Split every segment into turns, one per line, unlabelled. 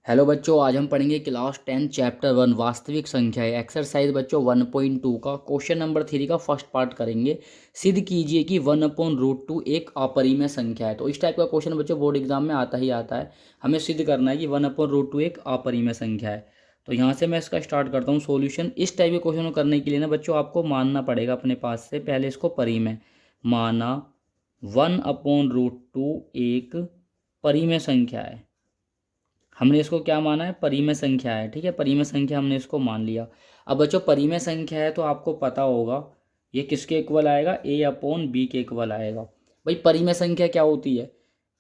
Hello बच्चों, आज हम पढ़ेंगे क्लास 10 चैप्टर 1 वास्तविक संख्याएं। एक्सरसाइज बच्चों 1.2 का क्वेश्चन नंबर 3 का फर्स्ट पार्ट करेंगे। सिद्ध कीजिए कि 1/√2 एक अपरिमेय संख्या है। तो इस टाइप का क्वेश्चन बच्चों बोर्ड एग्जाम में आता ही आता है। हमें सिद्ध करना है कि 1/√2 एक अपरिमेय संख्या है। तो यहाँ से मैं इसका स्टार्ट करता हूँ सॉल्यूशन। इस टाइप के क्वेश्चन को करने के लिए ना बच्चों आपको मानना पड़ेगा अपने पास से पहले इसको परिमेय माना। 1/√2 एक परिमेय संख्या है। हमने इसको क्या माना है? परिमेय संख्या है। ठीक है, परिमेय संख्या हमने इसको मान लिया। अब बच्चों परिमेय संख्या है तो आपको पता होगा ये किसके इक्वल आएगा? a/b के इक्वल आएगा। भाई परिमेय संख्या क्या होती है?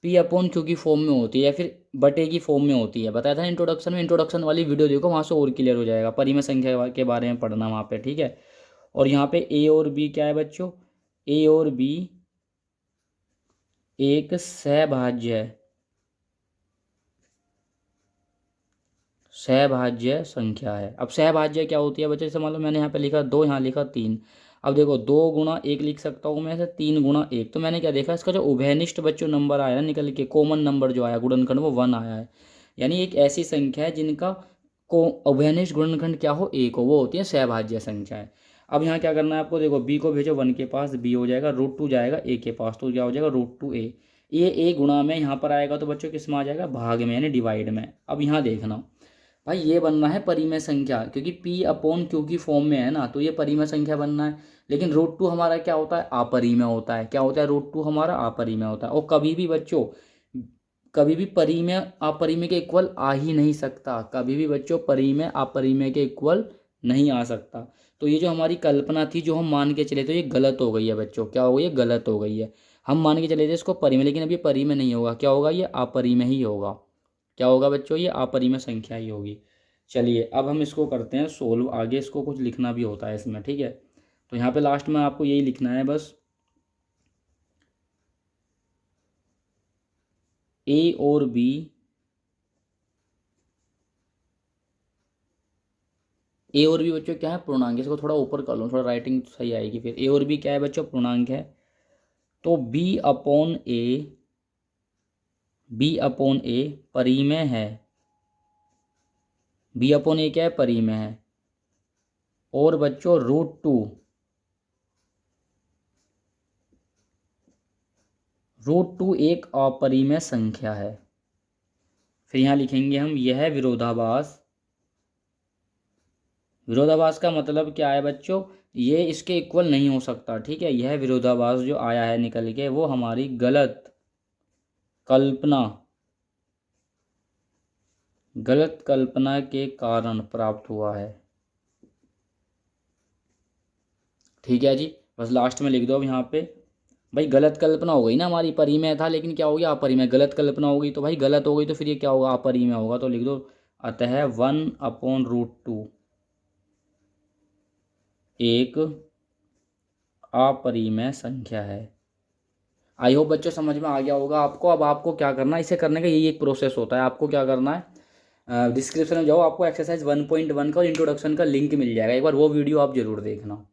p/q की फॉर्म में होती है या फिर बटे की फॉर्म में होती है। बताया था इंट्रोडक्शन में, इंट्रोडक्शन वाली वीडियो देखो, वहाँ से और क्लियर हो जाएगा। परिमेय संख्या के बारे में पढ़ना वहाँ पे, ठीक है। और यहाँ पे a और b क्या है बच्चों? a और b एक सहभाज्य है, सहभाज्य संख्या है। अब सहभाज्य क्या होती है बच्चे? जैसे मान लो मैंने यहाँ पे लिखा 2, यहाँ लिखा 3। अब देखो 2 × 1 लिख सकता हूँ मैं, ऐसे 3 × 1। तो मैंने क्या देखा, इसका जो उभयनिष्ठ बच्चों नंबर आया ना निकल के, कॉमन नंबर जो आया गुणनखंड, वो 1 आया है। यानी एक ऐसी संख्या है जिनका को उभयनिष्ठ गुणनखंड क्या हो? 1 हो, वो होती है सहभाज्य संख्या है। अब यहाँ क्या करना है आपको? देखो b को भेजो 1 के पास, b हो जाएगा √2 जाएगा a के पास, तो क्या हो जाएगा √2a। ये a गुणा में यहाँ पर आएगा तो बच्चों किस में आ जाएगा? भाग में, यानी डिवाइड में। अब यहाँ देखना भाई, ये बनना है परिमेय संख्या, क्योंकि p/q की फॉर्म में है ना, तो ये परिमेय संख्या बनना है। लेकिन √2 हमारा क्या होता है? अपरिमेय होता है। क्या होता है? √2 हमारा अपरिमेय होता है। और कभी भी बच्चों, कभी भी परिमेय अपरिमेय के इक्वल आ ही नहीं सकता। कभी भी बच्चों परिमेय अपरिमेय के इक्वल नहीं आ सकता। तो ये जो हमारी कल्पना थी, जो हम मान के चले, तो ये गलत हो गई है बच्चों। क्या हो गई है? गलत हो गई है। हम मान के चले थे इसको परिमेय, लेकिन अब ये परिमेय नहीं होगा। क्या होगा? ये अपरिमेय ही होगा। क्या होगा बच्चों? ये अपरिमेय संख्या ही होगी। चलिए अब हम इसको करते हैं सोल्व। आगे इसको कुछ लिखना भी होता है इसमें, ठीक है। तो यहाँ पे लास्ट में आपको यही लिखना है बस, a और b बच्चों क्या है? पूर्णांक। इसको थोड़ा ऊपर कर लो, थोड़ा राइटिंग सही आएगी फिर। a और b क्या है बच्चों? पूर्णांक है। तो b/a परिमेय है। b/a क्या है? परिमेय है। और बच्चों √2 एक अपरिमेय संख्या है। फिर यहाँ लिखेंगे हम, यह विरोधाभास। विरोधाभास का मतलब क्या है बच्चों? ये इसके इक्वल नहीं हो सकता, ठीक है। यह विरोधाभास जो आया है निकल के, वो हमारी गलत कल्पना के कारण प्राप्त हुआ है। ठीक है जी, बस लास्ट में लिख दो अब यहाँ पे। भाई गलत कल्पना हो गई ना हमारी, परिमेय था लेकिन क्या हो गया? अपरिमेय। गलत कल्पना हो गई तो भाई गलत हो गई, तो फिर ये क्या होगा? अपरिमेय होगा। तो लिख दो, अतः 1/√2 एक अपरिमेय संख्या है। आई होप बच्चों समझ में आ गया होगा आपको। अब आपको क्या करना है, इसे करने का यही एक प्रोसेस होता है। आपको क्या करना है, डिस्क्रिप्शन में जाओ, आपको एक्सरसाइज 1.1 का और इंट्रोडक्शन का लिंक मिल जाएगा। एक बार वो वीडियो आप जरूर देखना।